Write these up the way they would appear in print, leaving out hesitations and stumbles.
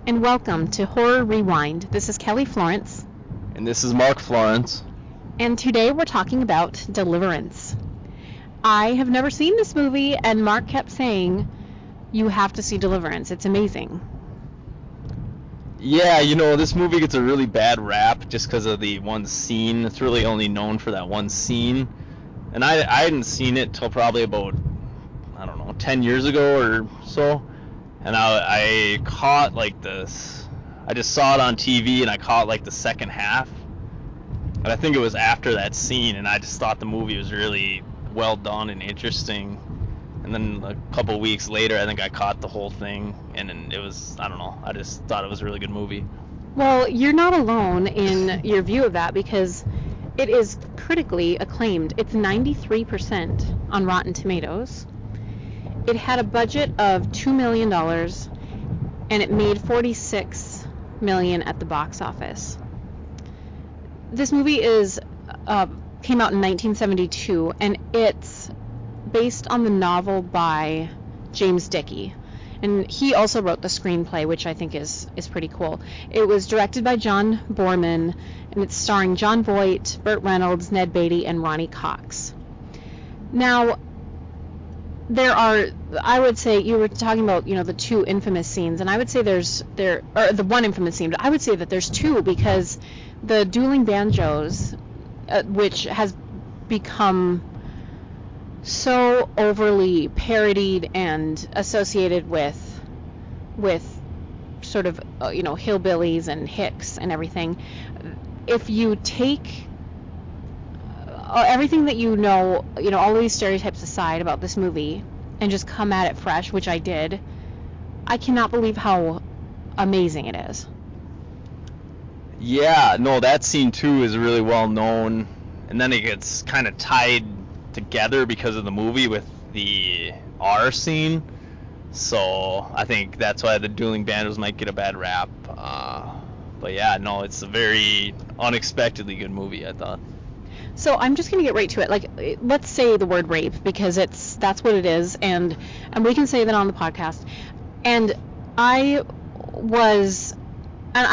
and welcome to Horror Rewind. This is Kelly Florence. And this is Mark Florence. And today we're talking about Deliverance. I have never seen this movie, and Mark kept saying, you have to see Deliverance. It's amazing. Yeah, this movie gets a really bad rap just because of the one scene. It's really only known for that one scene. And I hadn't seen it till probably about, 10 years ago or so. And I caught this. I just saw it on TV and I caught the second half. And I think it was after that scene, and I just thought the movie was really well done and interesting. And then a couple weeks later, I think I caught the whole thing, and it was, I just thought it was a really good movie. Well, you're not alone in your view of that, because it is critically acclaimed. It's 93% on Rotten Tomatoes. It had a budget of $2 million, and it made $46 million at the box office. This movie came out in 1972, and it's based on the novel by James Dickey. And he also wrote the screenplay, which I think is pretty cool. It was directed by John Boorman, and it's starring Jon Voight, Burt Reynolds, Ned Beatty, and Ronny Cox. Now, I would say, you were talking about, the two infamous scenes, and I would say the one infamous scene, but I would say that there's two, because the dueling banjos, which has become so overly parodied and associated with sort of, hillbillies and hicks and everything, if you take everything that all of these stereotypes aside about this movie and just come at it fresh, which I did, I cannot believe how amazing it is. Yeah, no, that scene too is really well known, and then it gets kind of tied together because of the movie with the R scene, so I think that's why the dueling banjos might get a bad rap. But yeah, no, it's a very unexpectedly good movie, I thought. So I'm just going to get right to it. Let's say the word rape, because that's what it is, and we can say that on the podcast. And I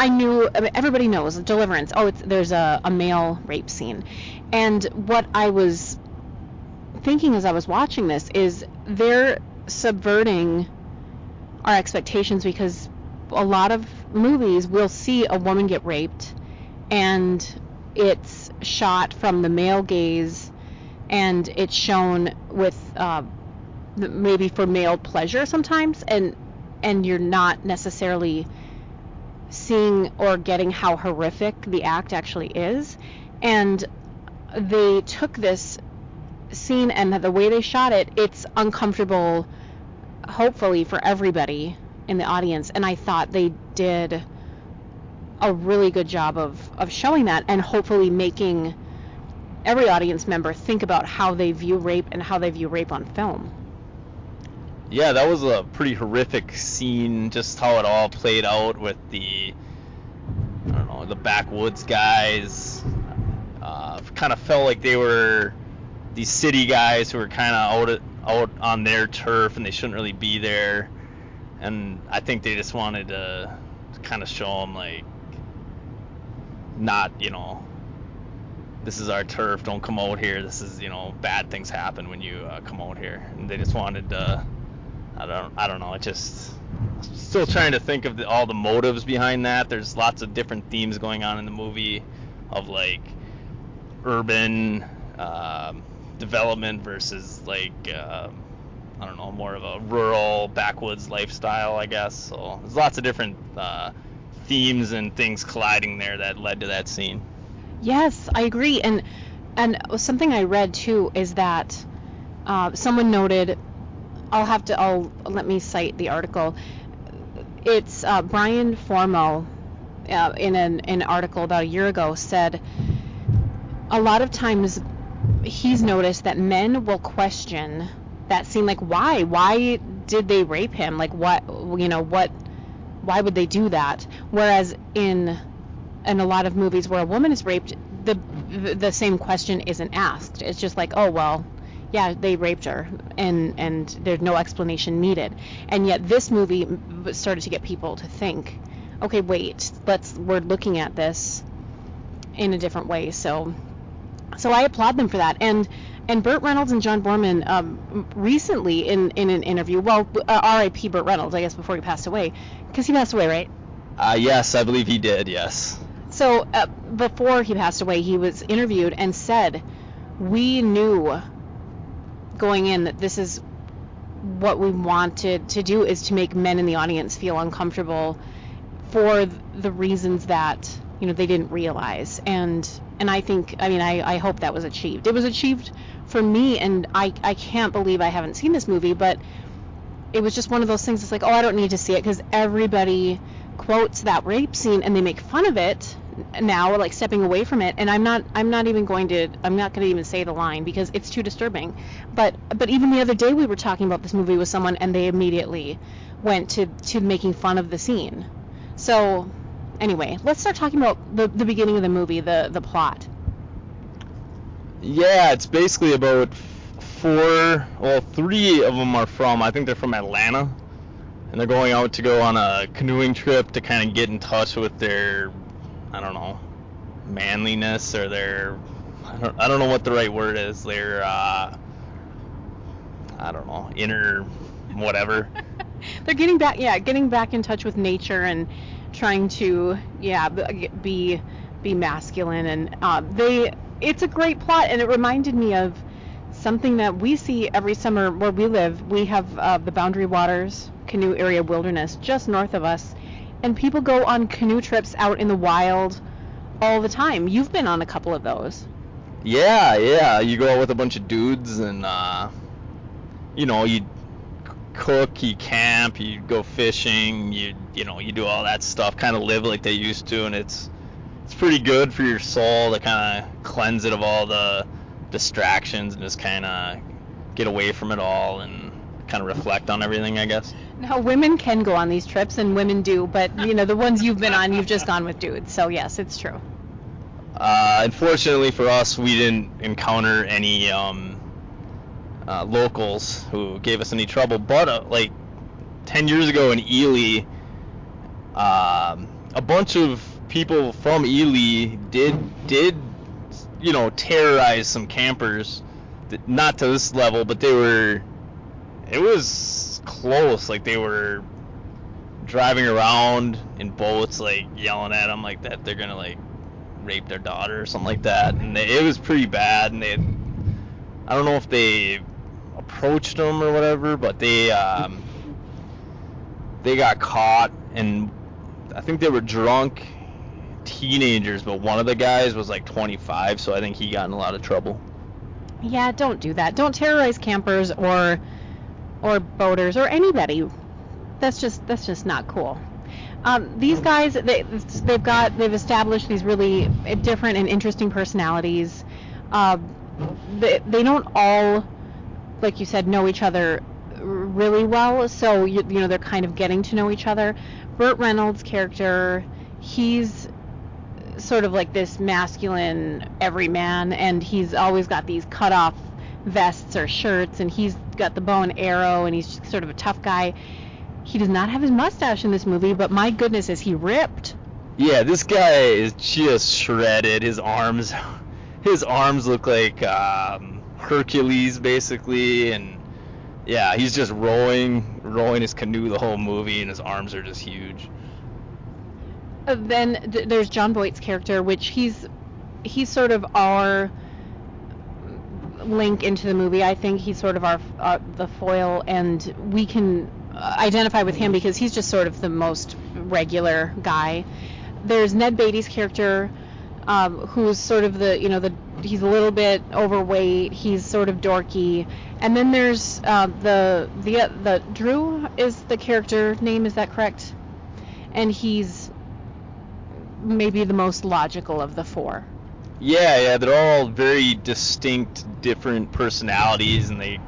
knew, everybody knows, Deliverance, there's a male rape scene. And what I was thinking as I was watching this is they're subverting our expectations, because a lot of movies will see a woman get raped, and it's shot from the male gaze, and it's shown with maybe for male pleasure sometimes, and you're not necessarily seeing or getting how horrific the act actually is. And they took this scene, and the way they shot it, it's uncomfortable, hopefully, for everybody in the audience, and I thought they did a really good job of showing that, and hopefully making every audience member think about how they view rape and how they view rape on film. Yeah, that was a pretty horrific scene, just how it all played out with the backwoods guys. Kind of felt like they were these city guys who were kind of out on their turf, and they shouldn't really be there. And I think they just wanted to kind of show them, not, this is our turf, don't come out here, this is, bad things happen when you come out here. And they just wanted to, I don't know, it just, still trying to think of all the motives behind that. There's lots of different themes going on in the movie of, urban development versus, more of a rural backwoods lifestyle, I guess. So there's lots of different themes and things colliding there that led to that scene. Yes, I agree. And something I read too is that someone noted, let me cite the article. It's Brian Formo in an article about a year ago said a lot of times he's noticed that men will question that scene, why did they rape him? Why would they do that? Whereas in a lot of movies where a woman is raped, the same question isn't asked. It's just yeah, they raped her, and there's no explanation needed. And yet this movie started to get people to think, okay, wait, we're looking at this in a different way. So I applaud them for that. And Burt Reynolds and John Boorman recently in an interview, R.I.P. Burt Reynolds, I guess, before he passed away, because he passed away, right? Yes, I believe he did, yes. So before he passed away, he was interviewed and said, we knew going in that this is what we wanted to do, is to make men in the audience feel uncomfortable for the reasons that, they didn't realize. And I think, I hope that was achieved. It was achieved for me, and I can't believe I haven't seen this movie, but it was just one of those things. It's like, I don't need to see it, because everybody quotes that rape scene and they make fun of it now, like stepping away from it, and I'm not going to even say the line because it's too disturbing. But even the other day we were talking about this movie with someone, and they immediately went to making fun of the scene. So anyway, let's start talking about the beginning of the movie, the plot. Yeah, it's basically about three of them are I think they're from Atlanta, and they're going out to go on a canoeing trip to kind of get in touch with their, I don't know, manliness, or their, I don't know what the right word is, their, I don't know, inner whatever. They're getting back in touch with nature and trying to, be masculine, and it's a great plot, and it reminded me of something that we see every summer where we live. We have the Boundary Waters Canoe Area Wilderness just north of us, and people go on canoe trips out in the wild all the time. You've been on a couple of those. Yeah, you go out with a bunch of dudes, and you cook, you camp, you go fishing, you do all that stuff, kind of live like they used to, and it's pretty good for your soul to kind of cleanse it of all the distractions and just kind of get away from it all and kind of reflect on everything, I guess. Now, women can go on these trips, and women do, but the ones you've been on, you've just gone with dudes. So yes, it's true. Unfortunately for us, we didn't encounter any locals who gave us any trouble, but like 10 years ago in Ely, a bunch of people from Ely did terrorize some campers. Not to this level, but it was close. Like, they were driving around in boats, like yelling at them like that they're gonna like rape their daughter or something like that, and it was pretty bad. And I don't know if they approached them or whatever, but they got caught, and I think they were drunk teenagers, but one of the guys was like 25, so I think he got in a lot of trouble. Yeah, don't do that. Don't terrorize campers or boaters or anybody. That's just not cool. These guys, they've established these really different and interesting personalities. They don't all, like you said, know each other really well, so they're kind of getting to know each other. Burt Reynolds' character, he's sort of like this masculine everyman, and he's always got these cut off vests or shirts, and he's got the bow and arrow, and he's sort of a tough guy. He does not have his mustache in this movie, but my goodness, is he ripped. Yeah, this guy is just shredded. His arms look like Hercules, basically, and yeah, he's just rowing his canoe the whole movie, and his arms are just huge. Then there's John Voight's character, which he's sort of our link into the movie. I think he's sort of the foil, and we can identify with him because he's just sort of the most regular guy. There's Ned Beatty's character, who's sort of he's a little bit overweight, he's sort of dorky, and then there's the Drew is the character name, is that correct? And he's maybe the most logical of the four. Yeah, they're all very distinct, different personalities, and they're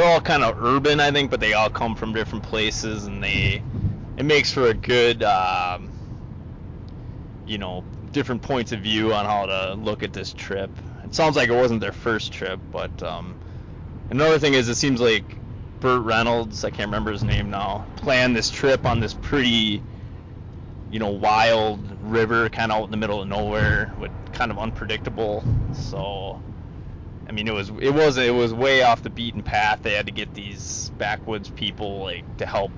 all kind of urban, I think, but they all come from different places, and it makes for a good, different points of view on how to look at this trip. It sounds like it wasn't their first trip, but another thing is, it seems like Burt Reynolds, I can't remember his name now, planned this trip on this pretty wild river kind of out in the middle of nowhere, with kind of unpredictable. So, I mean, it was way off the beaten path. They had to get these backwoods people like to help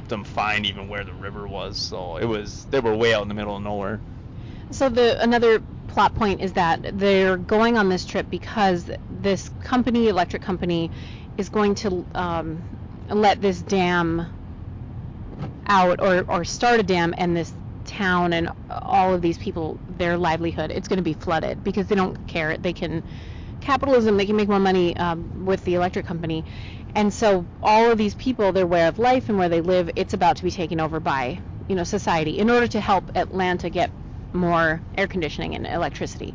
them find even where the river was. So they were way out in the middle of nowhere. So another plot point is that they're going on this trip because this electric company, is going to let this dam out, or start a dam, and this town and all of these people, their livelihood, it's going to be flooded because they don't care. They can make more money with the electric company. And so all of these people, their way of life and where they live, it's about to be taken over by, society, in order to help Atlanta get more air conditioning and electricity.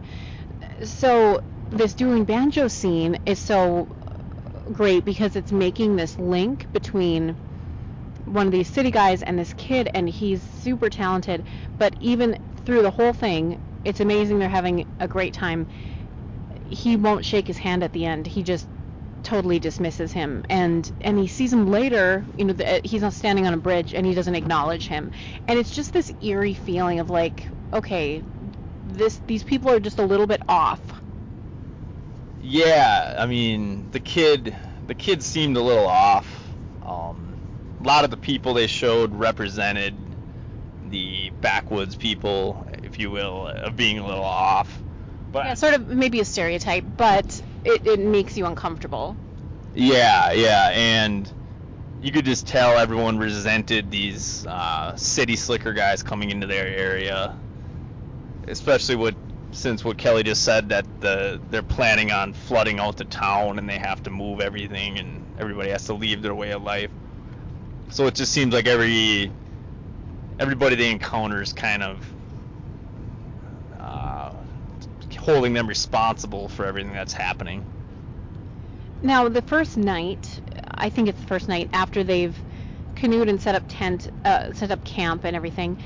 So this dueling banjo scene is so great because it's making this link between one of these city guys and this kid, and he's super talented, but even through the whole thing, it's amazing. They're having a great time. He won't shake his hand at the end. He just totally dismisses him, and he sees him later, he's not standing on a bridge, and he doesn't acknowledge him, and it's just this eerie feeling of like, okay, these people are just a little bit off. Yeah, I mean, the kid seemed a little off. A lot of the people they showed represented the backwoods people, if you will, of being a little off. But yeah, sort of maybe a stereotype, but it makes you uncomfortable. Yeah, and you could just tell everyone resented these city slicker guys coming into their area, especially since what Kelly just said, that they're planning on flooding out the town and they have to move everything and everybody has to leave their way of life. So it just seems like everybody they encounter is kind of holding them responsible for everything that's happening. Now, the first night, I think it's the first night after they've canoed and set up camp and everything,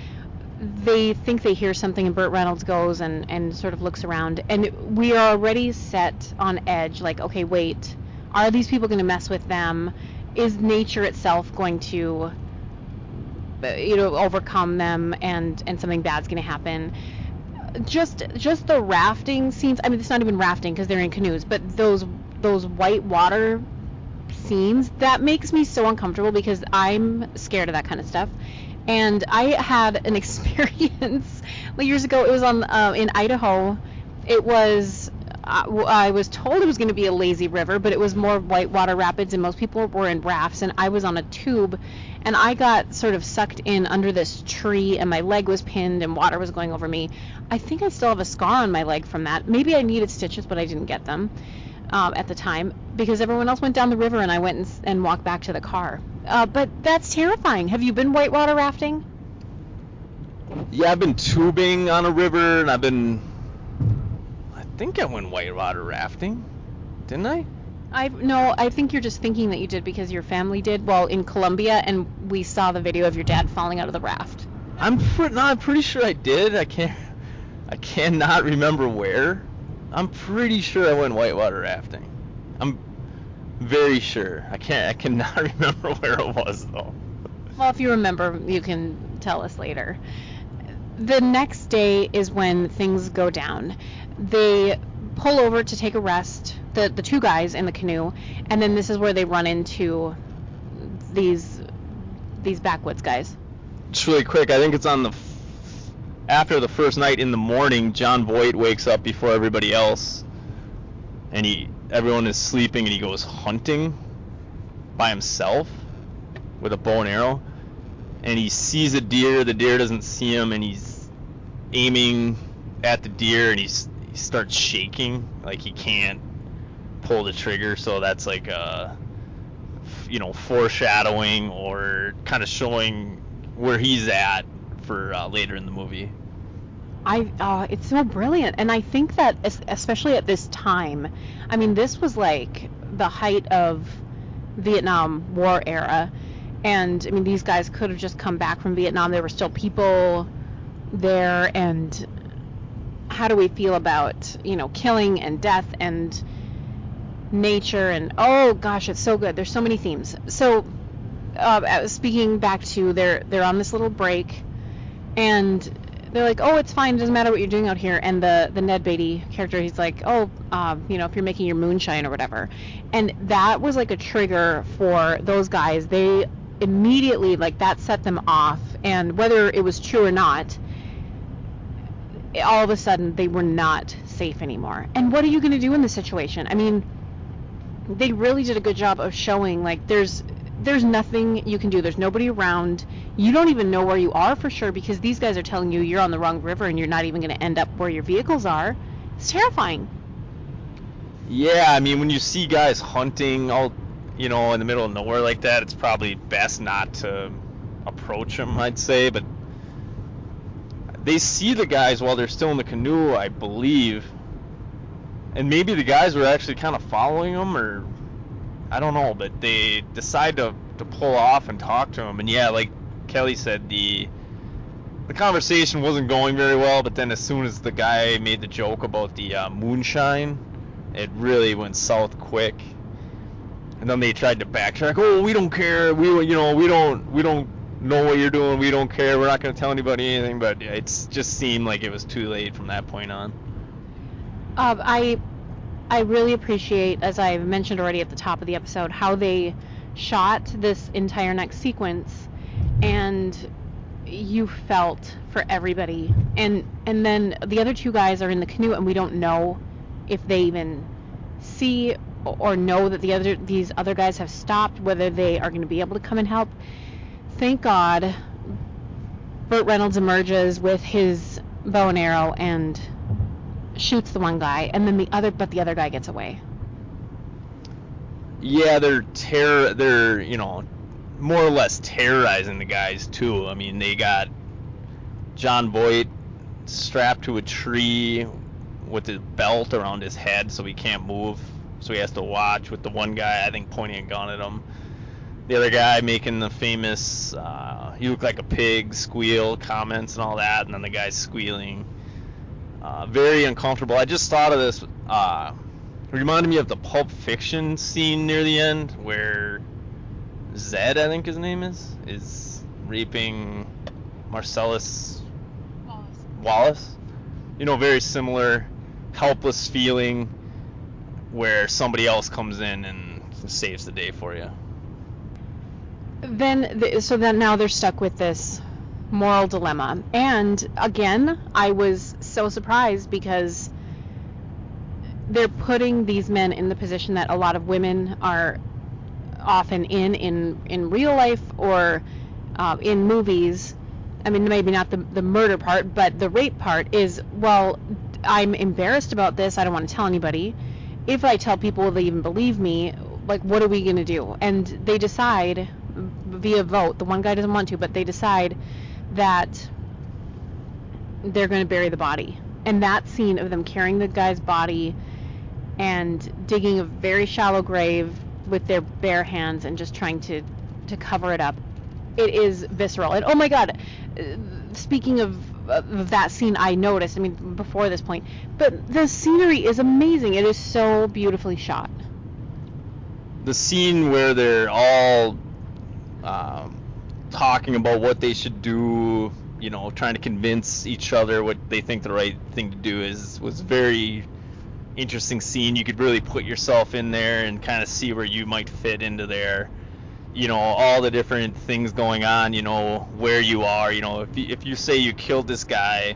they think they hear something, and Burt Reynolds goes and sort of looks around, and we are already set on edge, like, okay, wait, are these people going to mess with them? Is nature itself going to, overcome them, and something bad's going to happen? Just the rafting scenes. I mean, it's not even rafting because they're in canoes, but those white water scenes, that makes me so uncomfortable because I'm scared of that kind of stuff. And I had an experience years ago. It was on in Idaho. It was I was told it was going to be a lazy river, but it was more whitewater rapids, and most people were in rafts, and I was on a tube, and I got sort of sucked in under this tree, and my leg was pinned, and water was going over me. I think I still have a scar on my leg from that. Maybe I needed stitches, but I didn't get them at the time because everyone else went down the river, and I went and walked back to the car. But that's terrifying. Have you been whitewater rafting? Yeah, I've been tubing on a river, and I think I went whitewater rafting, didn't I? No, I think you're just thinking that you did because your family did. Well, in Colombia, and we saw the video of your dad falling out of the raft. I'm pretty sure I did. I cannot remember where. I'm pretty sure I went whitewater rafting. I'm very sure. I cannot remember where it was though. Well, if you remember, you can tell us later. The next day is when things go down. They pull over to take a rest, the two guys in the canoe, and then this is where they run into these backwoods guys. Just really quick, I think it's on after the first night in the morning, John Voight wakes up before everybody else, and everyone is sleeping, and he goes hunting by himself with a bow and arrow, and he sees a deer. The deer doesn't see him, and he's aiming at the deer, and he starts shaking like he can't pull the trigger. So that's like foreshadowing or kind of showing where he's at for later in the movie. It's so brilliant, and I think that especially at this time, I mean, this was like the height of Vietnam War era, and I mean, these guys could have just come back from Vietnam. There were still people there, and how do we feel about killing and death and nature, and oh gosh, it's so good. There's so many themes. So speaking back to they're on this little break, And they're like, oh, it's fine, it doesn't matter what you're doing out here. And the Ned Beatty character, he's like, oh, if you're making your moonshine or whatever. And that was like a trigger for those guys. They immediately, like, that set them off. And whether it was true or not, all of a sudden they were not safe anymore. And what are you going to do in this situation? I mean, they really did a good job of showing, like, there's nothing you can do. There's nobody around. You don't even know where you are for sure, because these guys are telling you you're on the wrong river and you're not even going to end up where your vehicles are. It's terrifying. Yeah, I mean, when you see guys hunting out, in the middle of nowhere like that, it's probably best not to approach them, I'd say. But they see the guys while they're still in the canoe, I believe. And maybe the guys were actually kind of following them, or I don't know, but they decide to pull off and talk to him. And yeah, like Kelly said, the conversation wasn't going very well, but then as soon as the guy made the joke about the moonshine, it really went south quick. And then they tried to backtrack. Oh, we don't care. We don't know what you're doing. We don't care. We're not going to tell anybody anything. But yeah, it just seemed like it was too late from that point on. I really appreciate, as I mentioned already at the top of the episode, how they shot this entire next sequence, and you felt for everybody. And then the other two guys are in the canoe, and we don't know if they even see or know that these other guys have stopped, whether they are going to be able to come and help. Thank God Burt Reynolds emerges with his bow and arrow and shoots the one guy, and then the other guy gets away. Yeah, they're more or less terrorizing the guys too. I mean, they got John Voight strapped to a tree with his belt around his head so he can't move, so he has to watch, with the one guy, I think, pointing a gun at him. The other guy making the famous you look like a pig squeal comments and all that, and then the guy's squealing. Very uncomfortable. I just thought of this. It reminded me of the Pulp Fiction scene near the end where Zed, I think his name is raping Marcellus Wallace. Very similar helpless feeling where somebody else comes in and saves the day for you. So then now they're stuck with this moral dilemma. And again, I was so surprised because they're putting these men in the position that a lot of women are often in real life or in movies. I mean, maybe not the murder part, but the rape part is, well, I'm embarrassed about this. I don't want to tell anybody. If I tell people, will they even believe me? Like, what are we going to do? And they decide via vote. The one guy doesn't want to, but they decide that they're going to bury the body. And that scene of them carrying the guy's body and digging a very shallow grave with their bare hands and just trying to cover it up, it is visceral. And oh my God, speaking of that scene, I noticed, I mean, before this point, but the scenery is amazing. It is so beautifully shot. The scene where they're all talking about what they should do, trying to convince each other what they think the right thing to do was very interesting scene. You could really put yourself in there and kind of see where you might fit into there. All the different things going on, where you are. If you say you killed this guy,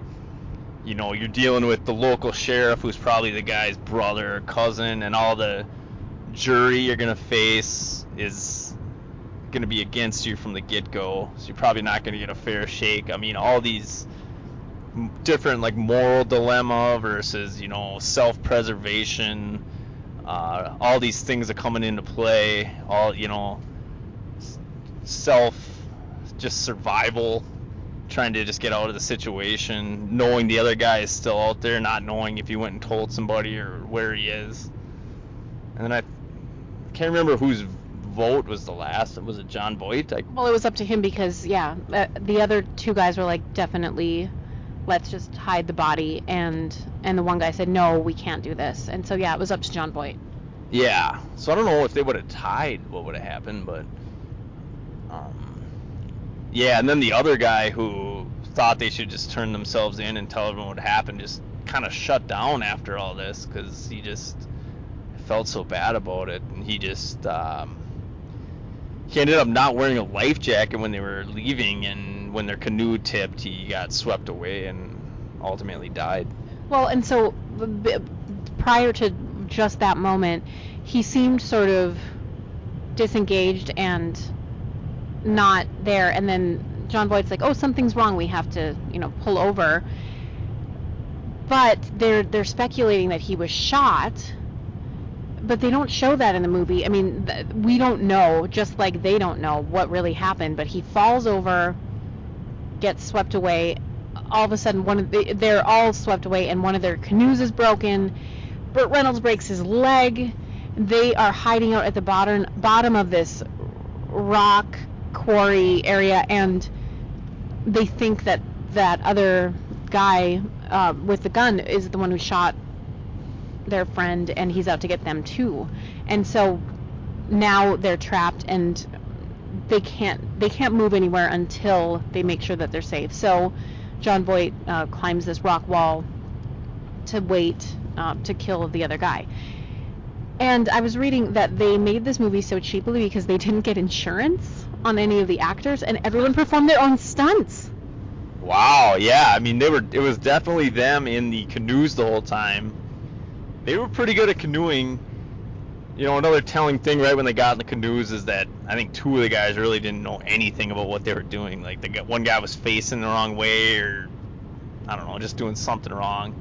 you're dealing with the local sheriff, who's probably the guy's brother or cousin, and all the jury you're going to face is going to be against you from the get-go, so you're probably not going to get a fair shake. I mean, all these different, like, moral dilemma versus, self-preservation, all these things are coming into play, all, just survival, trying to just get out of the situation, knowing the other guy is still out there, not knowing if he went and told somebody or where he is. And then I can't remember whose vote was the last. Was it John Voight? Well, it was up to him because, the other two guys were like, definitely, let's just hide the body. And the one guy said, no, we can't do this. And so, it was up to John Voight. Yeah. So I don't know if they would have tied, what would have happened, but... and then the other guy who thought they should just turn themselves in and tell everyone what happened, just kind of shut down after all this, because he just felt so bad about it. And he just he ended up not wearing a life jacket when they were leaving, and when their canoe tipped, he got swept away and ultimately died. Well, and so prior to just that moment, he seemed sort of disengaged and not there, and then John Boyd's like, oh, something's wrong, we have to, pull over. But they're speculating that he was shot, but they don't show that in the movie. I mean, we don't know, just like they don't know what really happened, but he falls over, gets swept away. All of a sudden, they're all swept away, and one of their canoes is broken. Burt Reynolds breaks his leg. They are hiding out at the bottom of this rock quarry area, and they think that other guy with the gun is the one who shot their friend, and he's out to get them too. And so now they're trapped, and they can't move anywhere until they make sure that they're safe. So John Boyd climbs this rock wall to wait to kill the other guy. And I was reading that they made this movie so cheaply because they didn't get insurance on any of the actors, and everyone performed their own stunts. Wow, yeah. I mean, it was definitely them in the canoes the whole time. They were pretty good at canoeing. Another telling thing right when they got in the canoes is that I think two of the guys really didn't know anything about what they were doing. Like, one guy was facing the wrong way, or I don't know, just doing something wrong.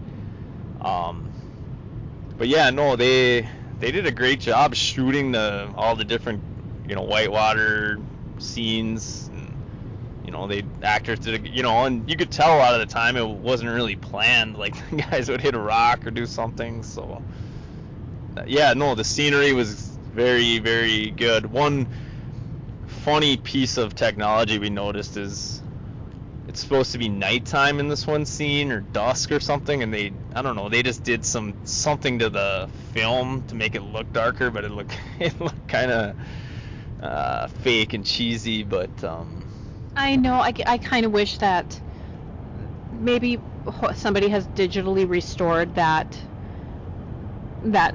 But yeah, no, they did a great job shooting all the different, whitewater scenes. And, the actors did, and you could tell a lot of the time it wasn't really planned. Like, the guys would hit a rock or do something. So, yeah, no, the scenery was very, very good. One funny piece of technology we noticed is it's supposed to be nighttime in this one scene, or dusk or something, and they just did something to the film to make it look darker, but it looked kind of fake and cheesy. But I know, I kind of wish that maybe somebody has digitally restored that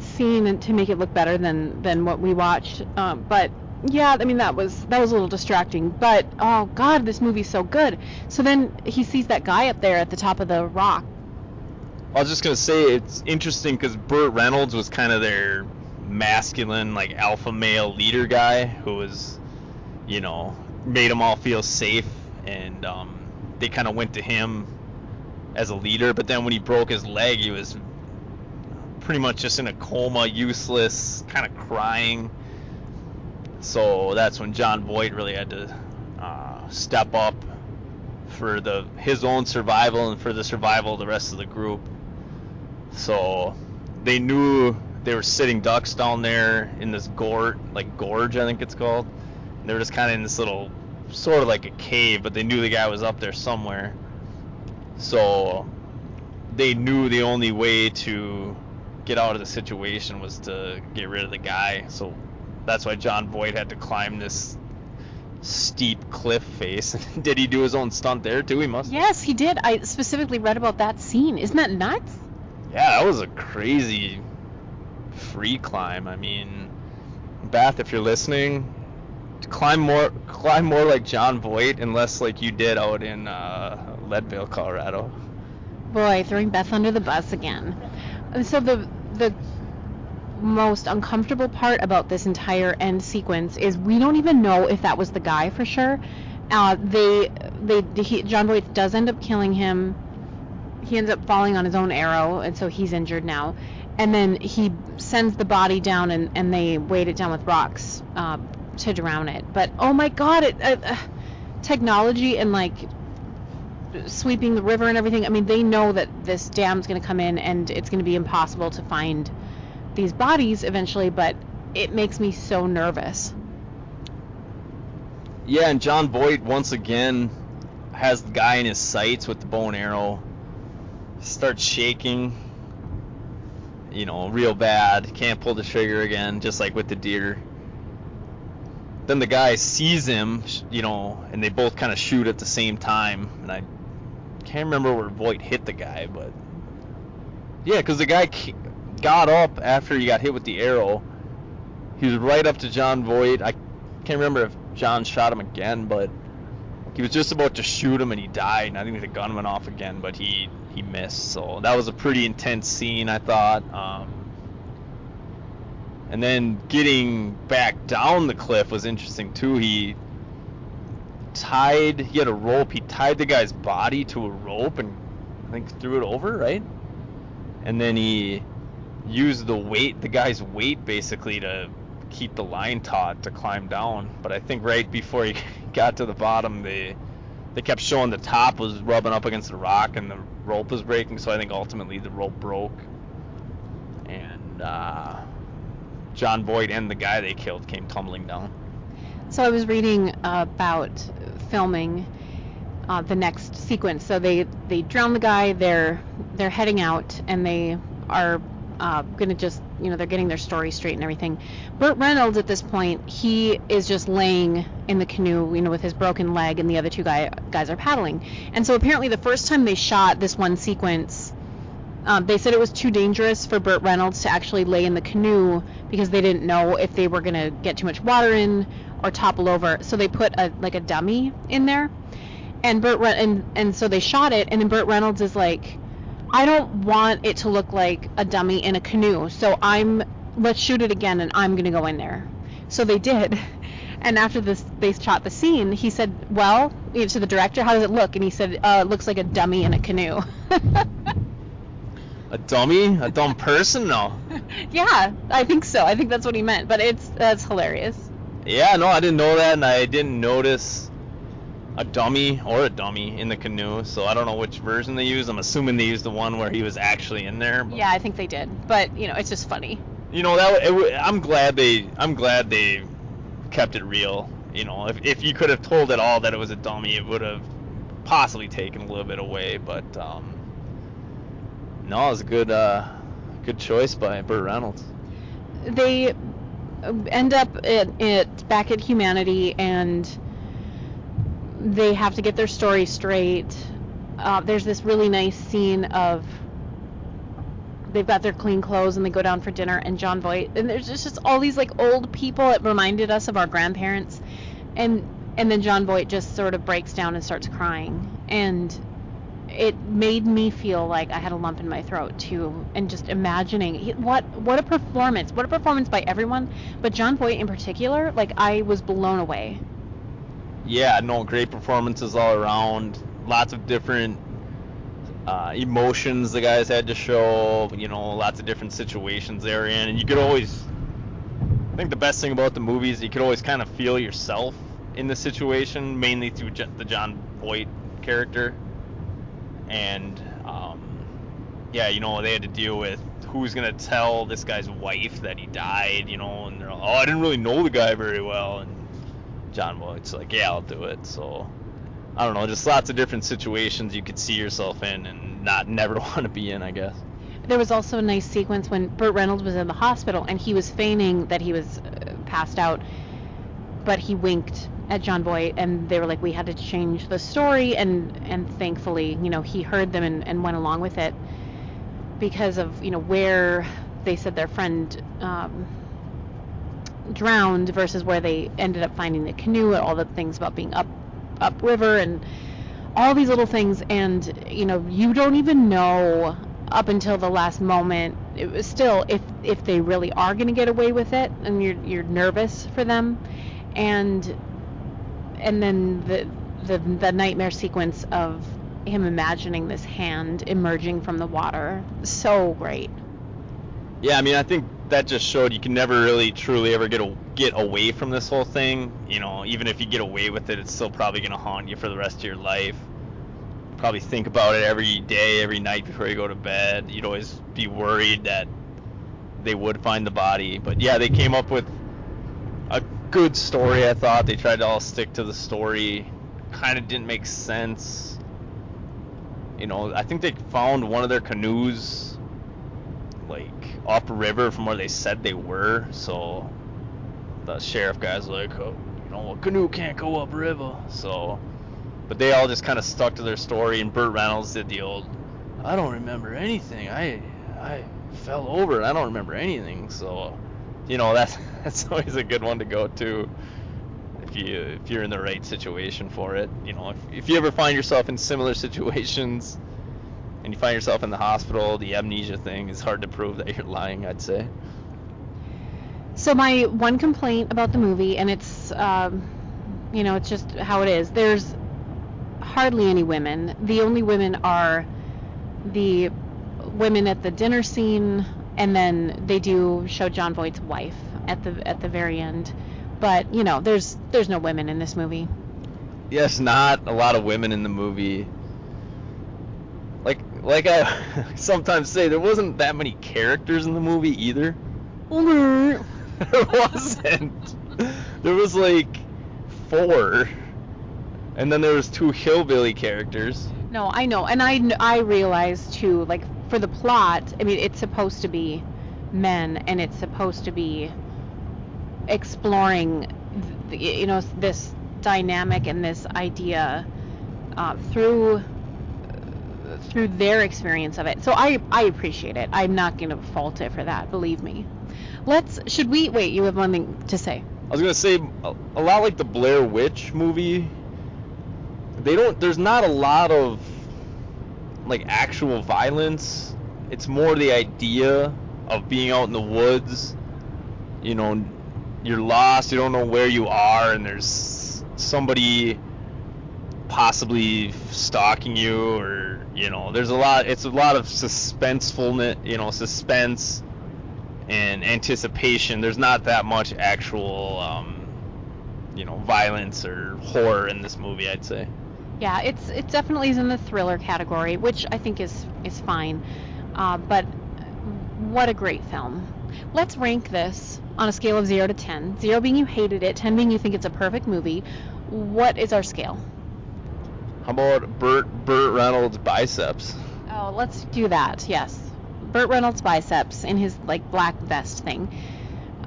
scene to make it look better than what we watched. But yeah, I mean, that was a little distracting, but oh god, this movie's so good. So then he sees that guy up there at the top of the rock. I was just gonna say, it's interesting because Burt Reynolds was kind of their masculine, like, alpha male leader guy who was, made them all feel safe, and they kind of went to him as a leader. But then when he broke his leg, he was pretty much just in a coma, useless, kind of crying. So that's when John Boyd really had to step up for his own survival and for the survival of the rest of the group. So they knew they were sitting ducks down there in this gorge, I think it's called. And they were just kind of in this little, sort of like a cave, but they knew the guy was up there somewhere. So they knew the only way to get out of the situation was to get rid of the guy. So that's why John Boyd had to climb this steep cliff face. Did he do his own stunt there too? He must. Yes, he did. I specifically read about that scene. Isn't that nuts? Yeah, that was a crazy free climb. I mean, Beth, if you're listening, climb more like John Boyd, and less like you did out in Leadville, Colorado. Boy, throwing Beth under the bus again. So the most uncomfortable part about this entire end sequence is we don't even know if that was the guy for sure. John Boyd does end up killing him. He ends up falling on his own arrow, and so he's injured now. And then he sends the body down, and they weight it down with rocks to drown it. But oh my god, technology and like sweeping the river and everything. I mean, they know that this dam's going to come in, and it's going to be impossible to find these bodies eventually, but it makes me so nervous. Yeah, and John Boyd once again has the guy in his sights with the bow and arrow. Starts shaking, real bad. Can't pull the trigger again, just like with the deer. Then the guy sees him, and they both kind of shoot at the same time. And can't remember where Voight hit the guy, but yeah, because the guy got up after he got hit with the arrow. He was right up to John Voight. I can't remember if John shot him again, but he was just about to shoot him and he died. And I think the gun went off again, but he missed. So that was a pretty intense scene, I thought. And then getting back down the cliff was interesting too. He had a rope. He tied the guy's body to a rope and I think threw it over, right? And then he used the guy's weight basically to keep the line taut to climb down. But I think right before he got to the bottom, they kept showing the top was rubbing up against the rock and the rope was breaking. So I think ultimately the rope broke, and John Voight and the guy they killed came tumbling down. So I was reading about filming the next sequence. So they drown the guy. They're heading out, and they are gonna just, they're getting their story straight and everything. Burt Reynolds at this point, he is just laying in the canoe, with his broken leg, and the other two guys are paddling. And so apparently the first time they shot this one sequence, they said it was too dangerous for Burt Reynolds to actually lay in the canoe because they didn't know if they were gonna get too much water in or topple over. So they put a dummy in there, and and so they shot it, and then Burt Reynolds is like, I don't want it to look like a dummy in a canoe, so let's shoot it again, and I'm gonna go in there. So they did. And after they shot the scene, he said, well, to the director, how does it look? And he said, it looks like a dummy in a canoe. A dummy? A dumb person? No. Yeah, I think so. I think that's what he meant, but that's hilarious. Yeah, no, I didn't know that, and I didn't notice a dummy in the canoe, so I don't know which version they used. I'm assuming they used the one where he was actually in there. Yeah, I think they did, but it's just funny. I'm glad they kept it real. If you could have told at all that it was a dummy, it would have possibly taken a little bit away. But no, it was a good choice by Burt Reynolds. They end up back at Humanity, and they have to get their story straight. There's this really nice scene of they've got their clean clothes and they go down for dinner, and John Voight, and there's just all these old people. It reminded us of our grandparents, and then John Voight just sort of breaks down and starts crying, and it made me feel like I had a lump in my throat too, and just imagining what a performance by everyone, but John Voight in particular, I was blown away. Yeah, no, great performances all around. Lots of different emotions the guys had to show, lots of different situations they're in. And you could always, I think the best thing about the movie is you could always kind of feel yourself in the situation, mainly through the John Voight character. And, they had to deal with who's going to tell this guy's wife that he died, and they're like, I didn't really know the guy very well. And John Voight's like, yeah, I'll do it. So I don't know, just lots of different situations you could see yourself in and never want to be in, I guess. There was also a nice sequence when Burt Reynolds was in the hospital and he was feigning that he was passed out, but he winked at John Voight, and they were like, we had to change the story, and thankfully, he heard them and went along with it because of, where they said their friend drowned versus where they ended up finding the canoe, and all the things about being upriver and all these little things. And you don't even know up until the last moment, it was still, if they really are going to get away with it, and you're nervous for them. And then the nightmare sequence of him imagining this hand emerging from the water, so great. Yeah, I mean, I think that just showed you can never really truly ever get away from this whole thing. Even if you get away with it, it's still probably going to haunt you for the rest of your life. Probably think about it every day, every night before you go to bed. You'd always be worried that they would find the body. But yeah, they came up with a good story, I thought. They tried to all stick to the story. Kind of didn't make sense. I think they found one of their canoes upriver from where they said they were, so the sheriff guy's like, a canoe can't go upriver. So But they all just kind of stuck to their story, and Burt Reynolds did the old, I don't remember anything. I fell over and I don't remember anything. So, that's always a good one to go to if you're in the right situation for it. If you ever find yourself in similar situations and you find yourself in the hospital, the amnesia thing is hard to prove that you're lying, I'd say. So my one complaint about the movie, and it's it's just how it is. There's hardly any women. The only women are the women at the dinner scene, and then they do show Jon Voight's wife at the very end. But there's no women in this movie. Yes, not a lot of women in the movie. Like I sometimes say, there wasn't that many characters in the movie either. There wasn't. There was like 4, and then there was 2 hillbilly characters. No, I know, and I realize too, like, for the plot, I mean, it's supposed to be men, and it's supposed to be exploring, this dynamic and this idea through their experience of it. So I appreciate it. I'm not going to fault it for that, believe me. Wait, you have one thing to say. I was going to say, a lot like the Blair Witch movie, there's not a lot of, like, actual violence. It's more the idea of being out in the woods, you're lost, you don't know where you are, and there's somebody possibly stalking you, or, it's a lot of suspensefulness, suspense and anticipation. There's not that much actual, violence or horror in this movie, I'd say. Yeah, it definitely is in the thriller category, which I think is fine. But what a great film. Let's rank this on a scale of 0 to 10. 0 being you hated it, 10 being you think it's a perfect movie. What is our scale? How about Burt Reynolds' biceps? Oh, let's do that, yes. Burt Reynolds' biceps in his, like, black vest thing.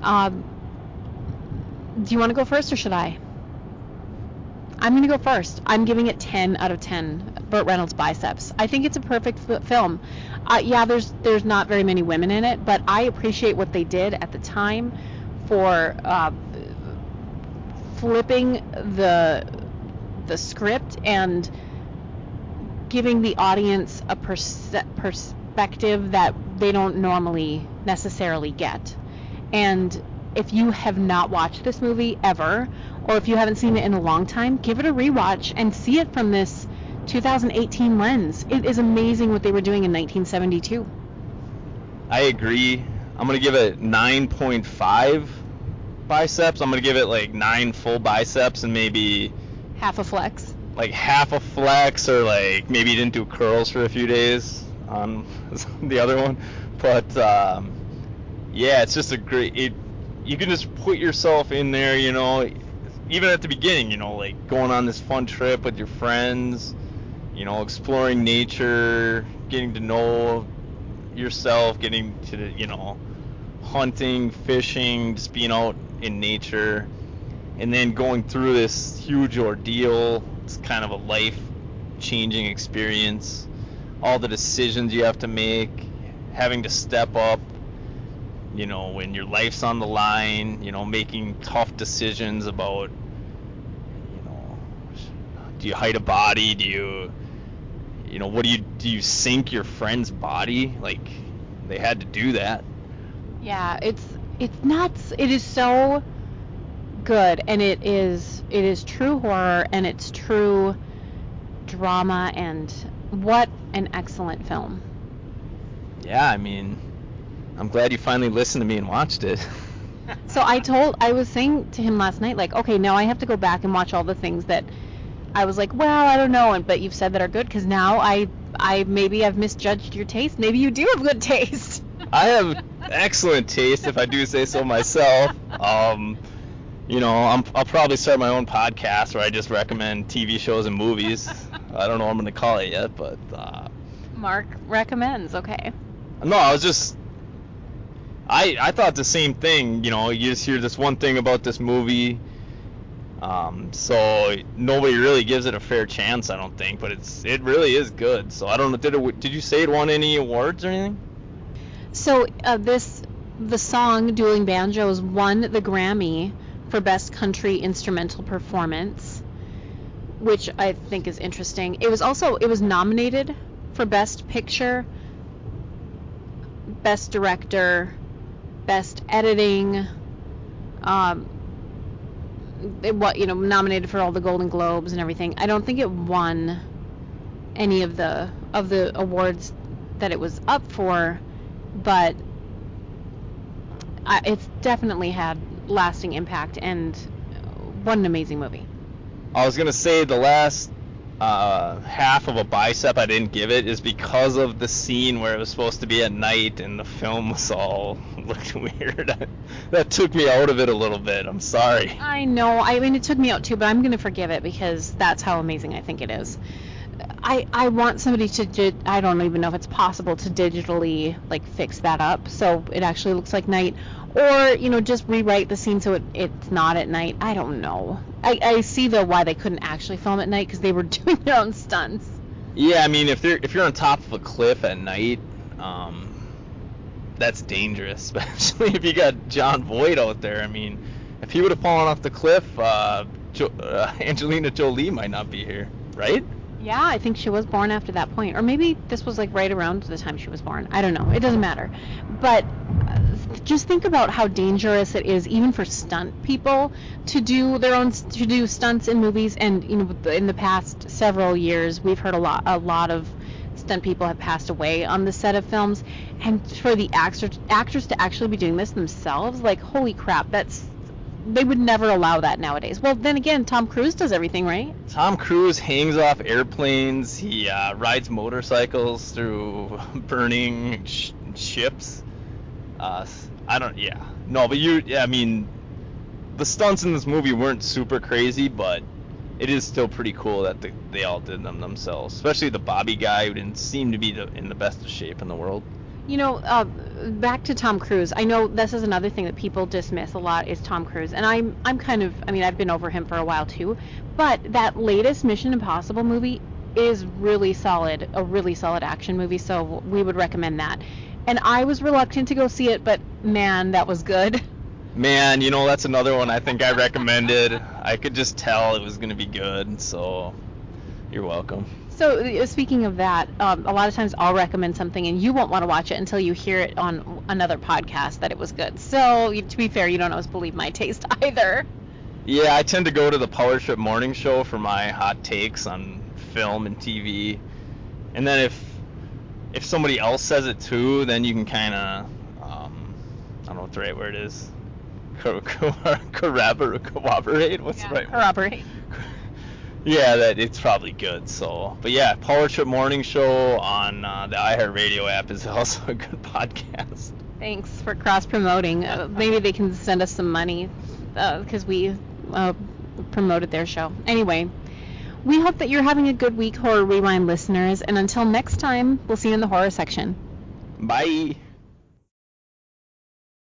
Do you want to go first, or should I? I'm going to go first. I'm giving it 10 out of 10. Burt Reynolds' biceps. I think it's a perfect film. Yeah, there's not very many women in it, but I appreciate what they did at the time for flipping the script and giving the audience a perspective that they don't normally necessarily get. And if you have not watched this movie ever, or if you haven't seen it in a long time, give it a rewatch and see it from this 2018 lens. It is amazing what they were doing in 1972. I agree. I'm going to give it 9.5 biceps. I'm going to give it like 9 full biceps and maybe half a flex. Like half a flex, or like maybe you didn't do curls for a few days on the other one. But yeah, it's just you can just put yourself in there, even at the beginning, like going on this fun trip with your friends, exploring nature, getting to know yourself, getting to, hunting, fishing, just being out in nature, and then going through this huge ordeal. It's kind of a life-changing experience. All the decisions you have to make, having to step up, when your life's on the line, making tough decisions about, do you hide a body? Do you, do you sink your friend's body? Like, they had to do that. Yeah, it's nuts. It is so good, and it is true horror, and it's true drama, and what an excellent film. Yeah, I mean, I'm glad you finally listened to me and watched it. So I was saying to him last night, like, okay, now I have to go back and watch all the things that I was like, well, I don't know, but you've said that are good, because now maybe I've misjudged your taste. Maybe you do have good taste. I have excellent taste, if I do say so myself. I'll probably start my own podcast where I just recommend TV shows and movies. I don't know what I'm going to call it yet, but Mark recommends, okay. No, I thought the same thing. You just hear this one thing about this movie, So nobody really gives it a fair chance, I don't think, but it really is good. So I don't know, did you say it won any awards or anything? So the song Dueling Banjos won the Grammy for Best Country Instrumental Performance, which I think is interesting. It was nominated for Best Picture, Best Director, Best Editing. Nominated for all the Golden Globes and everything. I don't think it won any of the awards that it was up for, but it's definitely had lasting impact, and what an amazing movie. I was going to say the last half of a bicep I didn't give it is because of the scene where it was supposed to be at night and the film was all looked weird. That took me out of it a little bit. I'm sorry. I know. I mean, it took me out too, but I'm going to forgive it because that's how amazing I think it is. I want somebody to, I don't even know if it's possible to digitally fix that up so it actually looks like night, or just rewrite the scene so it's not at night. I don't know. I see though why they couldn't actually film at night, because they were doing their own stunts. Yeah, I mean, if you're on top of a cliff at night, that's dangerous, especially if you got John Voight out there. I mean, if he would have fallen off the cliff, Angelina Jolie might not be here, right? Yeah, I think she was born after that point. Or maybe this was right around the time she was born. I don't know. It doesn't matter. But just think about how dangerous it is, even for stunt people, to do stunts in movies. And in the past several years, we've heard a lot of stunt people have passed away on the set of films. And for the actors to actually be doing this themselves, holy crap, they would never allow that nowadays. Well, then again, Tom Cruise does everything, right? Tom Cruise hangs off airplanes. He rides motorcycles through burning ships. I mean, the stunts in this movie weren't super crazy, but it is still pretty cool that they all did them themselves. Especially the Bobby guy, who didn't seem to be in the best of shape in the world. Back to Tom Cruise. I know this is another thing that people dismiss a lot, is Tom Cruise, and I'm I've been over him for a while too, but that latest Mission Impossible movie is really solid, a really solid action movie, so we would recommend that. And I was reluctant to go see it, but man, that was good. Man, that's another one I think I recommended. I could just tell it was going to be good, so you're welcome. So speaking of that, a lot of times I'll recommend something and you won't want to watch it until you hear it on another podcast that it was good. So to be fair, you don't always believe my taste either. Yeah, I tend to go to the Power Trip Morning Show for my hot takes on film and TV. And then if somebody else says it too, then you can kind of, I don't know what the right word is, corroborate? What's the right word? Corroborate. Yeah, that it's probably good. So, but yeah, Power Trip Morning Show on the iHeartRadio app is also a good podcast. Thanks for cross-promoting. Maybe they can send us some money because we promoted their show. Anyway, we hope that you're having a good week, Horror Rewind listeners, and until next time, we'll see you in the horror section. Bye.